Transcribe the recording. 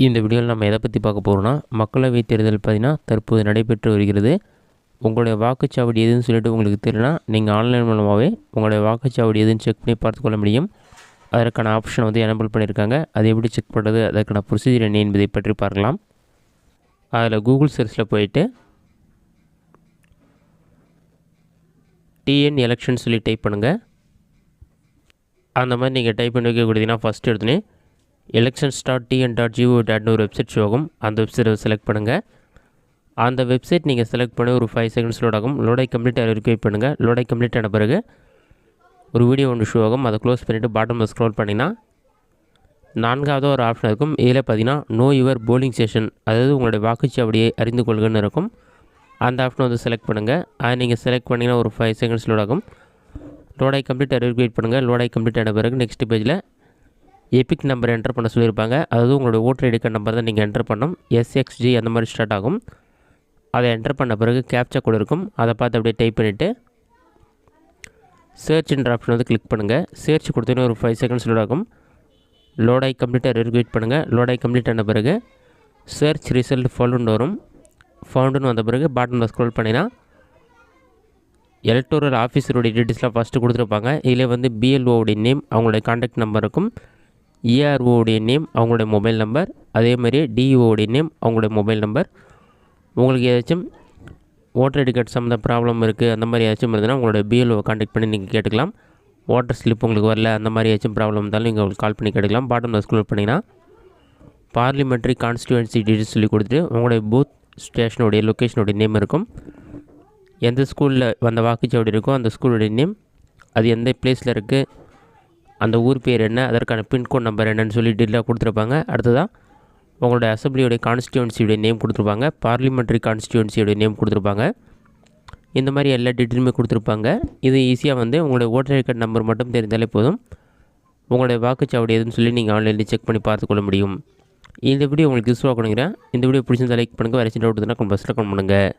இந்த வீடியோவில் நம்ம எதை பற்றி பார்க்க போகிறோம்னா, மக்களவைத் தேர்தல் பார்த்தீங்கன்னா தற்போது நடைபெற்று வருகிறது. உங்களுடைய வாக்குச்சாவடி எதுன்னு சொல்லிட்டு உங்களுக்கு தெரியலனா, நீங்கள் ஆன்லைன் மூலமாகவே உங்களுடைய வாக்குச்சாவடி எதுன்னு செக் பண்ணி பார்த்துக்கொள்ள முடியும். அதற்கான ஆப்ஷன் வந்து எனேபிள் பண்ணியிருக்காங்க. அதை எப்படி செக் பண்ணுறது, அதற்கான ப்ரொசீஜர் என்ன என்பதை பற்றி பார்க்கலாம். அதில் கூகுள் சர்ச்சில் போயிட்டு டிஎன் எலெக்ஷன் சொல்லி டைப் பண்ணுங்கள். அந்த மாதிரி நீங்கள் டைப் பண்ணி வைக்க கொடுத்தீங்கன்னா ஃபஸ்ட்டு எடுத்துனே elections.tn.go.in ஒரு வெப்சைட் ஷோ ஆகும். அந்த வெப்சைட்டை செலக்ட் பண்ணுங்கள். அந்த வெப்சைட் நீங்கள் செலக்ட் பண்ணி ஒரு 5 செகண்ட்ஸ் லோட் ஆகும். லோடை கம்ப்ளீட் வெரிஃபை பண்ணுங்கள். லோடை கம்ப்ளீட் ஆன பிறகு ஒரு வீடியோ ஒன்று ஷோ ஆகும். அதை க்ளோஸ் பண்ணிவிட்டு பாட்டமில் ஸ்க்ரோல் பண்ணிங்கன்னா 4வது ஒரு ஆப்ஷன் இருக்கும். இதில் பார்த்தீங்கன்னா நோ யுவர் போலிங் ஸ்டேஷன், அதாவது உங்களுடைய வாக்குச்சாவடியை அறிந்து கொள்கன்னு இருக்கும். அந்த ஆப்ஷனை வந்து செலக்ட் பண்ணுங்கள். அதை நீங்கள் செலக்ட் பண்ணிங்கன்னா ஒரு 5 செகண்ட்ஸ் லோட் ஆகும். லோடை கம்ப்ளீட் வெரிஃபை பண்ணுங்கள். லோடை கம்ப்ளீட் ஆன பிறகு நெக்ஸ்ட் பேஜில் எபிக் நம்பர் என்டர் பண்ண சொல்லியிருப்பாங்க. அதாவது உங்களுடைய ஓட்டர் ஐடி கார்டு நம்பர் தான் நீங்கள் என்டர் பண்ணணும். SXG அந்த மாதிரி ஸ்டார்ட் ஆகும். அதை என்டர் பண்ண பிறகு கேப்சா கோட் இருக்கும். அதை பார்த்து அப்படியே டைப் பண்ணிவிட்டு சர்ச்ன்ற ஆப்ஷன் வந்து கிளிக் பண்ணுங்கள். சர்ச் கொடுத்தீங்கன்னா ஒரு 5 செகண்ட்ஸ் லோட் ஆகும். லோடாய் கம்ப்ளீட்டாக வெரிஃபை பண்ணுங்கள். லோடாய் கம்ப்ளீட் ஆன பிறகு சர்ச் ரிசல்ட் ஃபவுண்டுன்னு வரும். ஃபவுண்டுன்னு வந்த பிறகு பாட்டமில் ஸ்க்ரோல் பண்ணினா எலக்டோரல் ஆஃபீஸருடைய டீட்டெயில்ஸ்லாம் ஃபஸ்ட்டு கொடுத்துருப்பாங்க. இதில் வந்து BLOவுடைய நேம், அவங்களுடைய கான்டாக்ட் நம்பர் இருக்கும். EROவுடைய நேம், அவங்களுடைய மொபைல் நம்பர், அதேமாதிரி DEOவுடைய நேம், அவங்களுடைய மொபைல் நம்பர். உங்களுக்கு ஏதாச்சும் ஓட்டர் ஐடி கார்டு சம்மந்த ப்ராப்ளம் இருக்குது, அந்த மாதிரி ஏதாச்சும் இருந்ததுன்னா உங்களுடைய BLOவை கான்டாக்ட் பண்ணி நீங்கள் கேட்டுக்கலாம். வாட்டர் ஸ்லிப் உங்களுக்கு வரல, அந்த மாதிரி ஏதாச்சும் ப்ராப்ளம் இருந்தாலும் நீங்கள் உங்களுக்கு கால் பண்ணி கேட்டுக்கலாம். பாட்டமில் ஸ்க்ரோல் பண்ணிங்கன்னா பார்லிமெண்ட்ரி கான்ஸ்டியூன்சி டீட்டெயில்ஸ் சொல்லி கொடுத்துட்டு உங்களுடைய பூத் ஸ்டேஷனுடைய லொக்கேஷனுடைய நேம் இருக்கும். எந்த ஸ்கூலில் அந்த வாக்குச்சாவடி இருக்கோ அந்த ஸ்கூலுடைய நேம், அது எந்த பிளேஸில் இருக்குது, அந்த ஊர் பேர் என்ன, அதற்கான பின்கோட் நம்பர் என்னன்னு சொல்லி டீட்டெயிலாக கொடுத்துருப்பாங்க. அடுத்ததாக உங்களுடைய அசம்பிளியோடைய கான்ஸ்டியூன்சியோடைய நேம் கொடுத்துருப்பாங்க. பார்லிமெண்ட்ரி கான்ஸ்டியூன்சியோடைய நேம் கொடுத்துருப்பாங்க. இந்த மாதிரி எல்லா டீட்டெயிலுமே கொடுத்துருப்பாங்க. இது ஈஸியாக வந்து உங்களுடைய ஓட்டர் ஐடி கார்டு நம்பர் மட்டும் தெரிந்தாலே போதும், உங்களுடைய வாக்குச்சாவடி எதுன்னு சொல்லி நீங்கள் ஆன்லைனில் செக் பண்ணி பார்த்துக்கொள்ள முடியும். இந்த வீடியோ உங்களுக்கு யூஸ்ஃபுல்லாக கொடுக்குறேன். இந்த வீடியோ பிடிச்சிருந்தா லைக் பண்ணுங்கள். வேறு டவுட் இருந்தால் பஸ்ஸில் கமெண்ட் பண்ணுங்கள்.